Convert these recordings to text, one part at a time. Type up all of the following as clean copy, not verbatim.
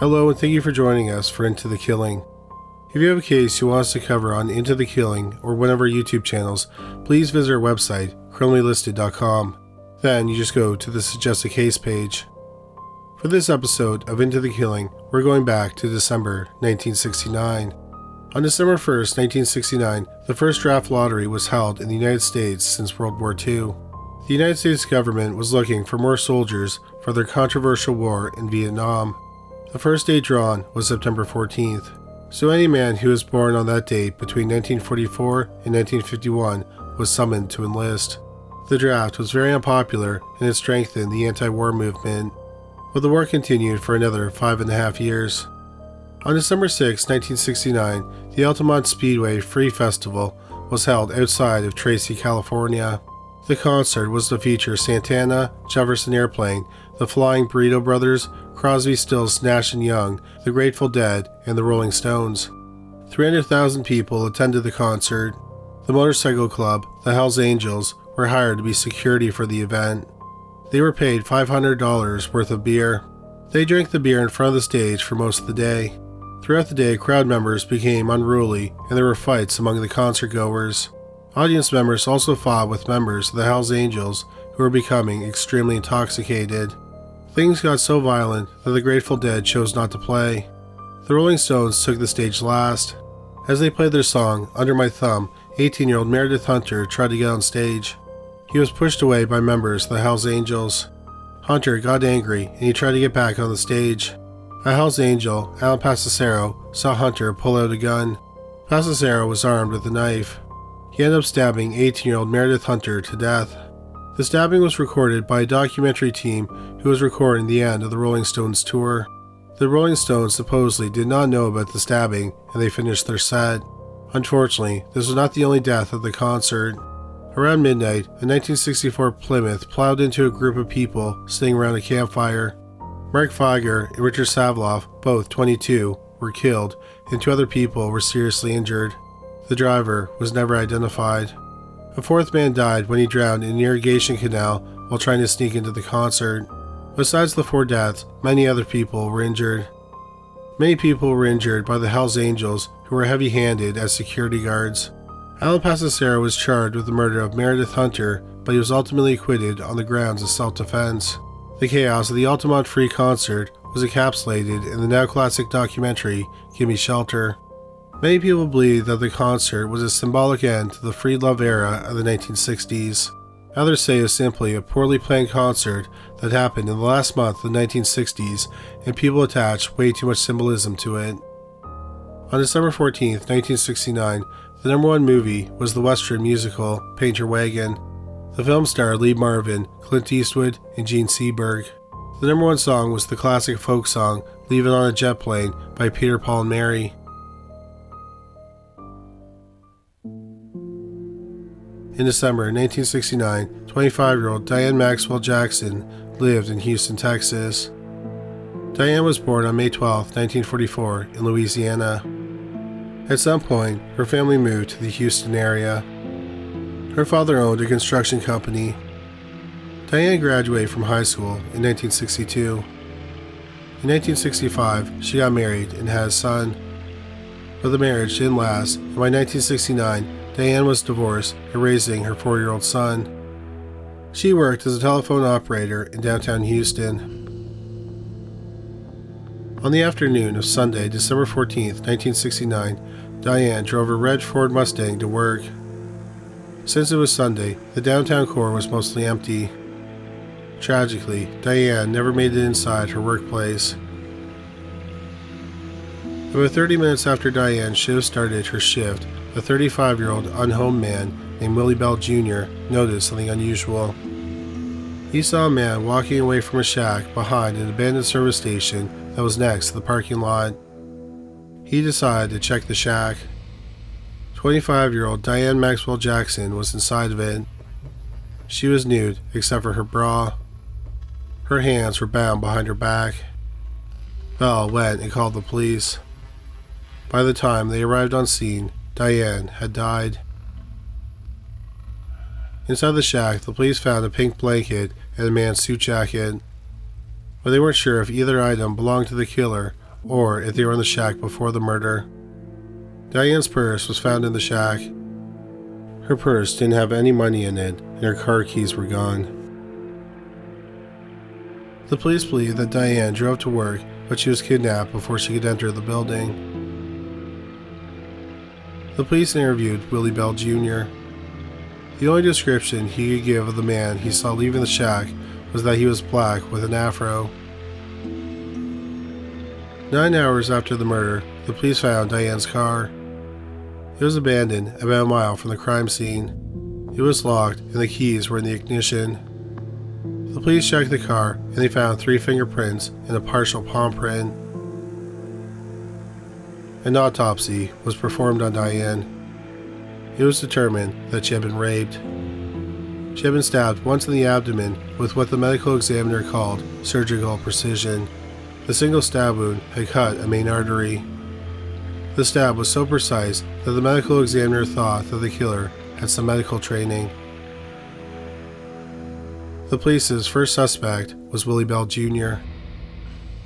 Hello and thank you for joining us for Into the Killing. If you have a case you want us to cover on Into the Killing or one of our YouTube channels, please visit our website, criminallylisted.com. Then you just go to the Suggest a Case page. For this episode of Into the Killing, we're going back to December 1969. On December 1st, 1969, the first draft lottery was held in the United States since World War II. The United States government was looking for more soldiers for their controversial war in Vietnam. The first date drawn was September 14th, so any man who was born on that date between 1944 and 1951 was summoned to enlist. The draft was very unpopular and it strengthened the anti-war movement, but the war continued for another 5.5 years. On December 6, 1969, the Altamont Speedway Free Festival was held outside of Tracy, California. The concert was to feature Santana, Jefferson Airplane, the Flying Burrito Brothers, Crosby, Stills, Nash & Young, the Grateful Dead, and the Rolling Stones. 300,000 people attended the concert. The motorcycle club, the Hells Angels, were hired to be security for the event. They were paid $500 worth of beer. They drank the beer in front of the stage for most of the day. Throughout the day, crowd members became unruly and there were fights among the concertgoers. Audience members also fought with members of the Hells Angels who were becoming extremely intoxicated. Things got so violent that the Grateful Dead chose not to play. The Rolling Stones took the stage last. As they played their song, Under My Thumb, 18-year-old Meredith Hunter tried to get on stage. He was pushed away by members of the Hells Angels. Hunter got angry and he tried to get back on the stage. A Hells Angel, Alan Passacero, saw Hunter pull out a gun. Passacero was armed with a knife. He ended up stabbing 18-year-old Meredith Hunter to death. The stabbing was recorded by a documentary team who was recording the end of the Rolling Stones tour. The Rolling Stones supposedly did not know about the stabbing and they finished their set. Unfortunately, this was not the only death at the concert. Around midnight, a 1964 Plymouth plowed into a group of people sitting around a campfire. Mark Feiger and Richard Savloff, both 22, were killed and 2 other people were seriously injured. The driver was never identified. A 4th man died when he drowned in an irrigation canal while trying to sneak into the concert. Besides the 4 deaths, many other people were injured. Many people were injured by the Hells Angels, who were heavy-handed as security guards. Alan Passacero was charged with the murder of Meredith Hunter, but he was ultimately acquitted on the grounds of self-defense. The chaos of the Altamont Free concert was encapsulated in the now classic documentary, Gimme Shelter. Many people believe that the concert was a symbolic end to the free love era of the 1960s. Others say it was simply a poorly planned concert that happened in the last month of the 1960s and people attach way too much symbolism to it. On December 14, 1969, the #1 movie was the Western musical Paint Your Wagon. The film starred Lee Marvin, Clint Eastwood, and Gene Seberg. The #1 song was the classic folk song Leavin' on a Jet Plane by Peter, Paul and Mary. In December 1969, 25-year-old Diane Maxwell Jackson lived in Houston, Texas. Diane was born on May 12, 1944, in Louisiana. At some point, her family moved to the Houston area. Her father owned a construction company. Diane graduated from high school in 1962. In 1965, she got married and had a son. But the marriage didn't last, and by 1969, Diane was divorced and raising her 4-year-old son. She worked as a telephone operator in downtown Houston. On the afternoon of Sunday, December 14, 1969, Diane drove a red Ford Mustang to work. Since it was Sunday, the downtown core was mostly empty. Tragically, Diane never made it inside her workplace. About 30 minutes after Diane should have started her shift, a 35-year-old unhomed man named Willie Bell Jr. noticed something unusual. He saw a man walking away from a shack behind an abandoned service station that was next to the parking lot. He decided to check the shack. 25-year-old Diane Maxwell Jackson was inside of it. She was nude except for her bra. Her hands were bound behind her back. Bell went and called the police. By the time they arrived on scene, Diane had died. Inside the shack, the police found a pink blanket and a man's suit jacket, but they weren't sure if either item belonged to the killer or if they were in the shack before the murder. Diane's purse was found in the shack. Her purse didn't have any money in it, and her car keys were gone. The police believe that Diane drove to work, but she was kidnapped before she could enter the building. The police interviewed Willie Bell Jr. The only description he could give of the man he saw leaving the shack was that he was black with an afro. 9 hours after the murder, the police found Diane's car. It was abandoned about a mile from the crime scene. It was locked and the keys were in the ignition. The police checked the car and they found 3 fingerprints and a partial palm print. An autopsy was performed on Diane. It was determined that she had been raped. She had been stabbed once in the abdomen with what the medical examiner called surgical precision. The single stab wound had cut a main artery. The stab was so precise that the medical examiner thought that the killer had some medical training. The police's first suspect was Willie Bell Jr.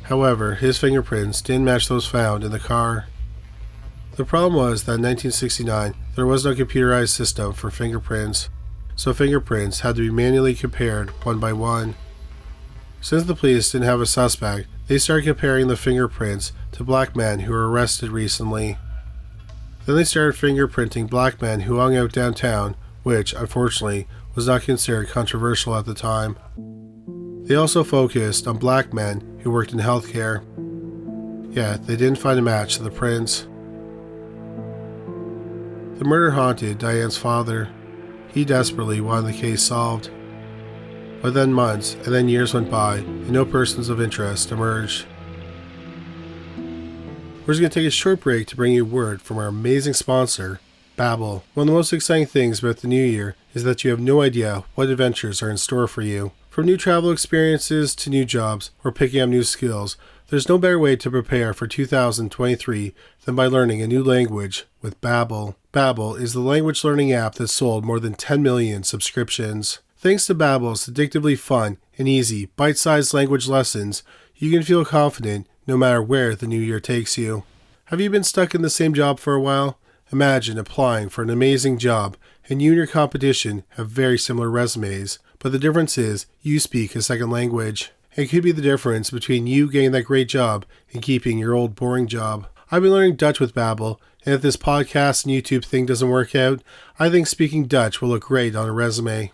However, his fingerprints didn't match those found in the car. The problem was that in 1969, there was no computerized system for fingerprints, so fingerprints had to be manually compared one by one. Since the police didn't have a suspect, they started comparing the fingerprints to black men who were arrested recently. Then they started fingerprinting black men who hung out downtown, which, unfortunately, was not considered controversial at the time. They also focused on black men who worked in healthcare. Yet, they didn't find a match to the prints. The murder haunted Diane's father. He desperately wanted the case solved. But then months and then years went by and no persons of interest emerged. We're just going to take a short break to bring you word from our amazing sponsor, Babbel. One of the most exciting things about the new year is that you have no idea what adventures are in store for you. From new travel experiences to new jobs or picking up new skills, there's no better way to prepare for 2023 than by learning a new language with Babbel. Babbel is the language learning app that sold more than 10 million subscriptions. Thanks to Babbel's addictively fun and easy, bite-sized language lessons, you can feel confident no matter where the new year takes you. Have you been stuck in the same job for a while? Imagine applying for an amazing job and you and your competition have very similar resumes, but the difference is you speak a second language. It could be the difference between you getting that great job and keeping your old boring job. I've been learning Dutch with Babbel, and if this podcast and YouTube thing doesn't work out, I think speaking Dutch will look great on a resume.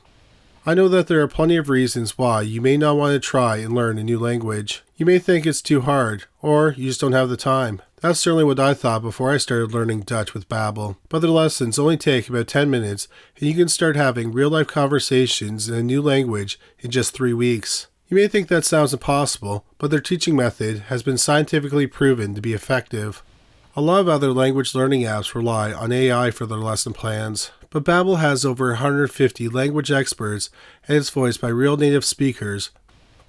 I know that there are plenty of reasons why you may not want to try and learn a new language. You may think it's too hard, or you just don't have the time. That's certainly what I thought before I started learning Dutch with Babbel. But the lessons only take about 10 minutes, and you can start having real-life conversations in a new language in just 3 weeks. You may think that sounds impossible, but their teaching method has been scientifically proven to be effective. A lot of other language learning apps rely on AI for their lesson plans, but Babbel has over 150 language experts and it's voiced by real native speakers.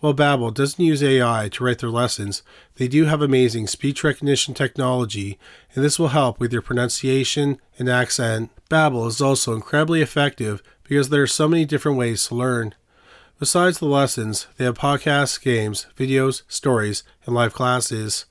While Babbel doesn't use AI to write their lessons, they do have amazing speech recognition technology, and this will help with your pronunciation and accent. Babbel is also incredibly effective because there are so many different ways to learn. Besides the lessons, they have podcasts, games, videos, stories, and live classes.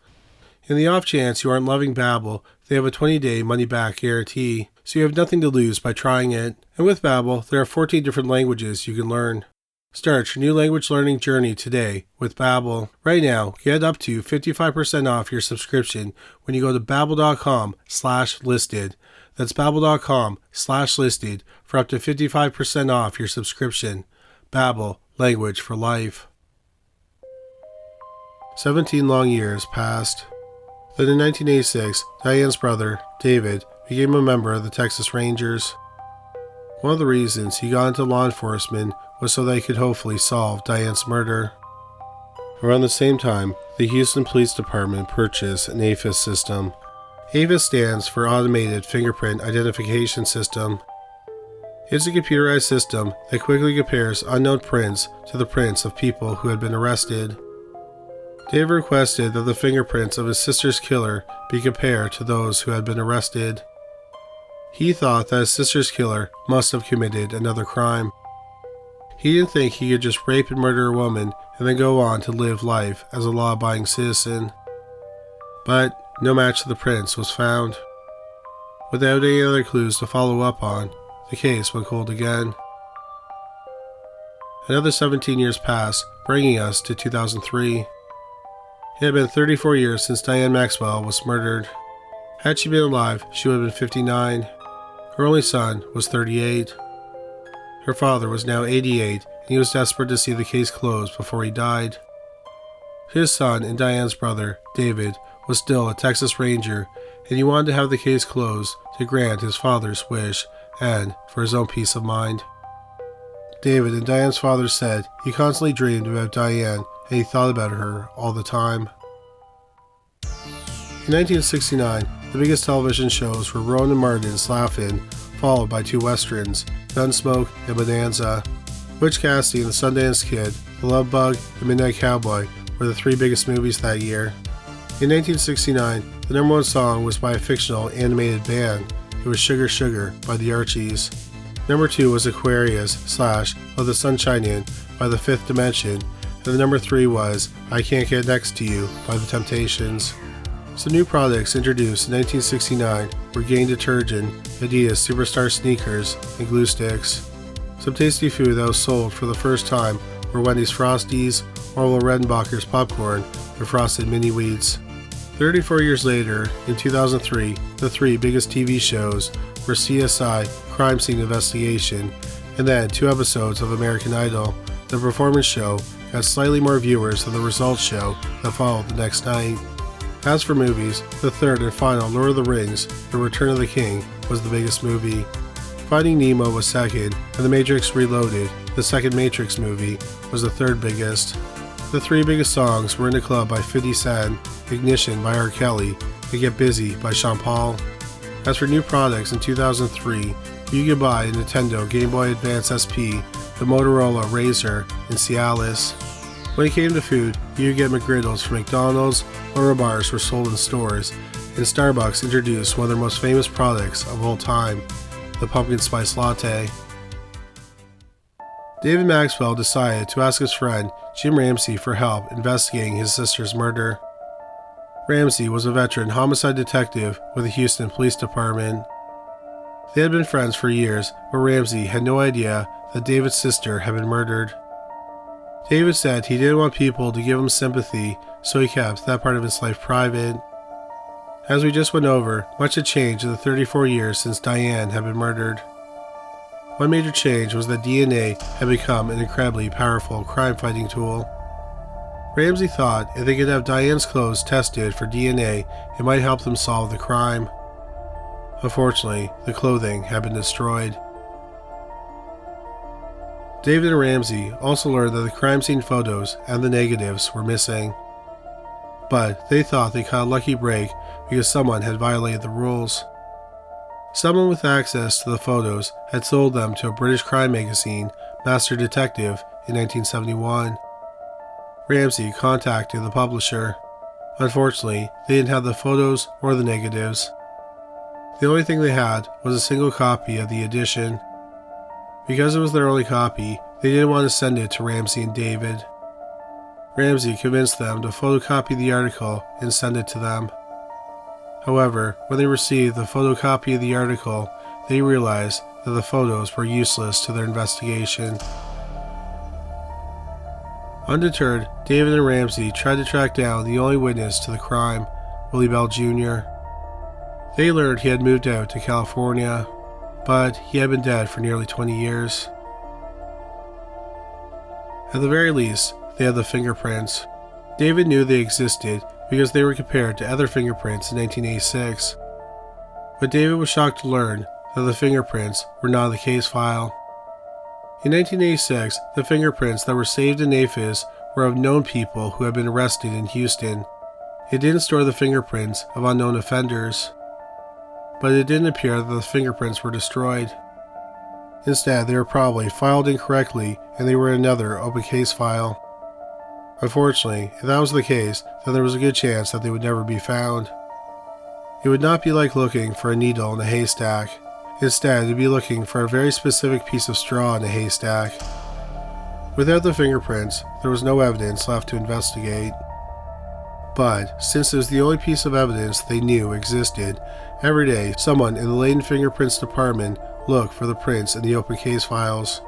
In the off chance you aren't loving Babbel, they have a 20-day money-back guarantee, so you have nothing to lose by trying it. And with Babbel, there are 14 different languages you can learn. Start your new language learning journey today with Babbel. Right now, get up to 55% off your subscription when you go to babbel.com/listed. That's babbel.com/listed for up to 55% off your subscription. Babbel, language for life. 17 long years passed. Then in 1986, Diane's brother, David, became a member of the Texas Rangers. One of the reasons he got into law enforcement was so they could hopefully solve Diane's murder. Around the same time, the Houston Police Department purchased an AFIS system. AFIS stands for Automated Fingerprint Identification System. It's a computerized system that quickly compares unknown prints to the prints of people who had been arrested. Dave requested that the fingerprints of his sister's killer be compared to those who had been arrested. He thought that his sister's killer must have committed another crime. He didn't think he could just rape and murder a woman and then go on to live life as a law-abiding citizen. but no match to the prints was found. Without any other clues to follow up on, the case went cold again. Another 17 years passed, bringing us to 2003. It had been 34 years since Diane Maxwell was murdered. Had she been alive, she would have been 59. Her only son was 38. Her father was now 88, and he was desperate to see the case closed before he died. His son and Diane's brother, David, was still a Texas Ranger, and he wanted to have the case closed to grant his father's wish and for his own peace of mind. David and Diane's father said he constantly dreamed about Diane and he thought about her all the time. In 1969, the biggest television shows were Rowan and Martin's Laugh-In, followed by two westerns, Gunsmoke and Bonanza. Witch Casting and The Sundance Kid, The Love Bug, and Midnight Cowboy were the three biggest movies that year. In 1969, the number one song was by a fictional animated band. It was Sugar Sugar by the Archies. Number 2 was Aquarius / Let the Sunshine In by the Fifth Dimension, and the number 3 was I Can't Get Next to You by the Temptations. Some new products introduced in 1969 were Gain Detergent, Adidas Superstar Sneakers, and glue sticks. Some tasty food that was sold for the first time were Wendy's Frosties, Orville Redenbacher's Popcorn, and Frosted Mini Wheats. 34 years later, in 2003, the three biggest TV shows were CSI, Crime Scene Investigation, and then 2 episodes of American Idol. The performance show had slightly more viewers than the results show that followed the next night. As for movies, the third and final Lord of the Rings, The Return of the King, was the biggest movie. Finding Nemo was second, and The Matrix Reloaded, the second Matrix movie, was the third biggest. The 3 biggest songs were In the Club by 50 Cent, Ignition by R. Kelly, and Get Busy by Sean Paul. As for new products in 2003, you could buy a Nintendo Game Boy Advance SP, the Motorola Razr, and Cialis. When it came to food, you could get McGriddles from McDonald's, Oro bars were sold in stores, and Starbucks introduced one of their most famous products of all time, the Pumpkin Spice Latte. David Maxwell decided to ask his friend Jim Ramsey for help investigating his sister's murder. Ramsey was a veteran homicide detective with the Houston Police Department. They had been friends for years, but Ramsey had no idea that David's sister had been murdered. David said he didn't want people to give him sympathy, so he kept that part of his life private. As we just went over, much had changed in the 34 years since Diane had been murdered. One major change was that DNA had become an incredibly powerful crime-fighting tool. Ramsey thought if they could have Diane's clothes tested for DNA, it might help them solve the crime. Unfortunately, the clothing had been destroyed. David and Ramsey also learned that the crime scene photos and the negatives were missing. But they thought they caught a lucky break because someone had violated the rules. Someone with access to the photos had sold them to a British crime magazine, Master Detective, in 1971. Ramsey contacted the publisher. Unfortunately, they didn't have the photos or the negatives. The only thing they had was a single copy of the edition. Because it was their only copy, they didn't want to send it to Ramsey and David. Ramsey convinced them to photocopy the article and send it to them. However, when they received the photocopy of the article, they realized that the photos were useless to their investigation. Undeterred, David and Ramsey tried to track down the only witness to the crime, Willie Bell Jr. They learned he had moved out to California, but he had been dead for nearly 20 years. At the very least, they had the fingerprints. David knew they existed because they were compared to other fingerprints in 1986. But David was shocked to learn that the fingerprints were not in the case file. In 1986, the fingerprints that were saved in APHIS were of known people who had been arrested in Houston. It didn't store the fingerprints of unknown offenders, but it didn't appear that the fingerprints were destroyed. Instead, they were probably filed incorrectly and they were in another open case file. Unfortunately, if that was the case, then there was a good chance that they would never be found. It would not be like looking for a needle in a haystack. Instead, you'd be looking for a very specific piece of straw in a haystack. Without the fingerprints, there was no evidence left to investigate. But since it was the only piece of evidence they knew existed, every day someone in the latent fingerprints department looked for the prints in the open case files.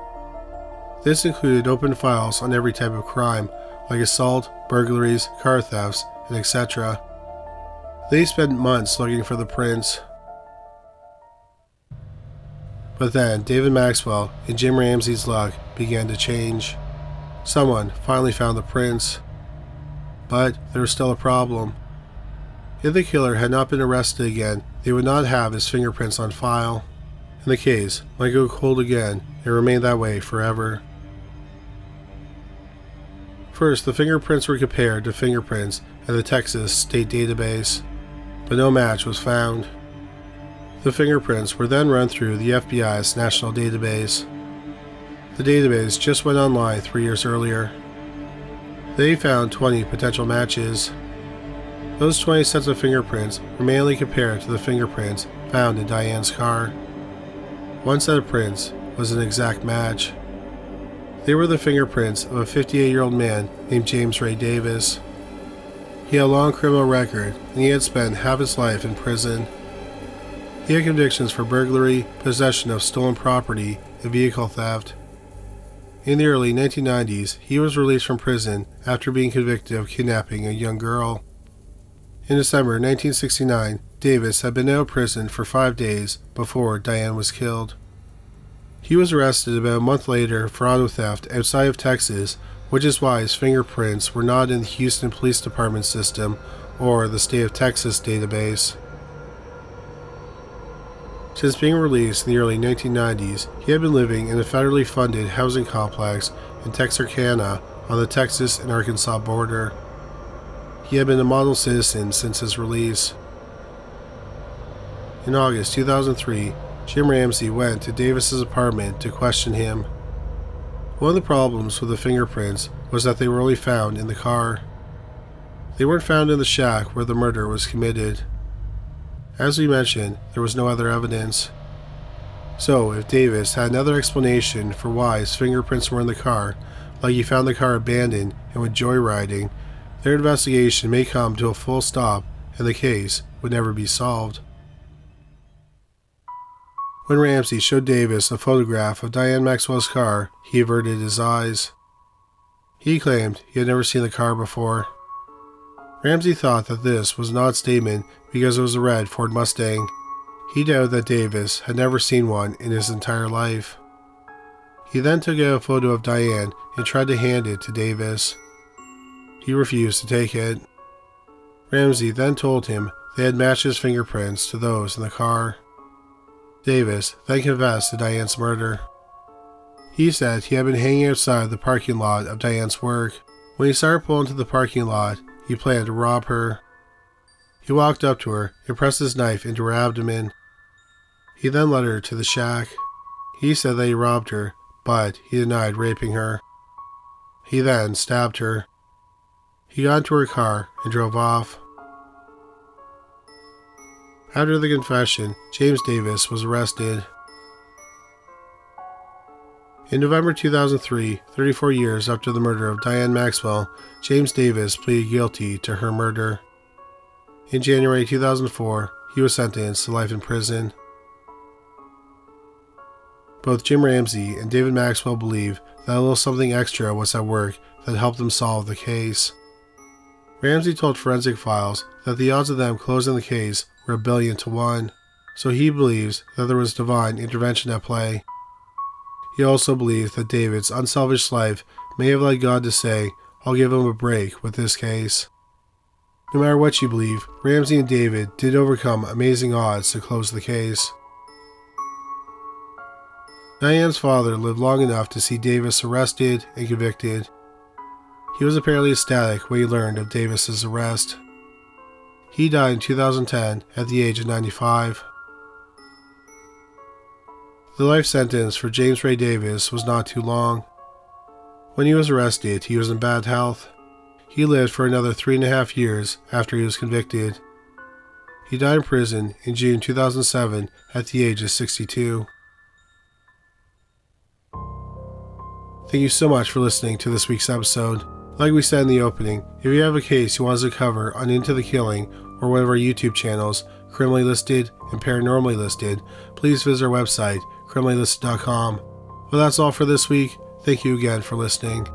This included open files on every type of crime, like assault, burglaries, car thefts, and etc. They spent months looking for the prints. But then David Maxwell and Jim Ramsey's luck began to change. Someone finally found the prints. But there was still a problem. If the killer had not been arrested again, they would not have his fingerprints on file, and the case might go cold again and remain that way forever. First, the fingerprints were compared to fingerprints at the Texas State Database, but no match was found. The fingerprints were then run through the FBI's national database. The database just went online 3 years earlier. They found 20 potential matches. Those 20 sets of fingerprints were mainly compared to the fingerprints found in Diane's car. One set of prints was an exact match. They were the fingerprints of a 58-year-old man named James Ray Davis. He had a long criminal record, and he had spent half his life in prison. He had convictions for burglary, possession of stolen property, and vehicle theft. In the early 1990s, he was released from prison after being convicted of kidnapping a young girl. In December 1969, Davis had been out of prison for 5 days before Diane was killed. He was arrested about a month later for auto theft outside of Texas, which is why his fingerprints were not in the Houston Police Department system or the State of Texas database. Since being released in the early 1990s, he had been living in a federally funded housing complex in Texarkana on the Texas and Arkansas border. He had been a model citizen since his release. In August 2003, Jim Ramsey went to Davis's apartment to question him. One of the problems with the fingerprints was that they were only found in the car. They weren't found in the shack where the murder was committed. As we mentioned, there was no other evidence. So, if Davis had another explanation for why his fingerprints were in the car, like he found the car abandoned and went joyriding, their investigation may come to a full stop and the case would never be solved. When Ramsey showed Davis a photograph of Diane Maxwell's car, he averted his eyes. He claimed he had never seen the car before. Ramsey thought that this was an odd statement because it was a red Ford Mustang. He doubted that Davis had never seen one in his entire life. He then took out a photo of Diane and tried to hand it to Davis. He refused to take it. Ramsey then told him they had matched his fingerprints to those in the car. Davis then confessed to Diane's murder. He said he had been hanging outside the parking lot of Diane's work. When he started pulling to the parking lot, he planned to rob her. He walked up to her and pressed his knife into her abdomen. He then led her to the shack. He said that he robbed her, but he denied raping her. He then stabbed her. He got into her car and drove off. After the confession, James Davis was arrested. In November 2003, 34 years after the murder of Diane Maxwell, James Davis pleaded guilty to her murder. In January 2004, he was sentenced to life in prison. Both Jim Ramsey and David Maxwell believe that a little something extra was at work that helped them solve the case. Ramsey told Forensic Files that the odds of them closing the case were 1,000,000,000 to 1, so he believes that there was divine intervention at play. He also believes that David's unselfish life may have led God to say, "I'll give him a break with this case." No matter what you believe, Ramsey and David did overcome amazing odds to close the case. Diane's father lived long enough to see Davis arrested and convicted. He was apparently ecstatic when he learned of Davis's arrest. He died in 2010 at the age of 95. The life sentence for James Ray Davis was not too long. When he was arrested, he was in bad health. He lived for another 3.5 years after he was convicted. He died in prison in June 2007 at the age of 62. Thank you so much for listening to this week's episode. Like we said in the opening, if you have a case you want us to cover on Into the Killing or one of our YouTube channels, Criminally Listed and Paranormally Listed, please visit our website, criminallylisted.com. Well, that's all for this week. Thank you again for listening.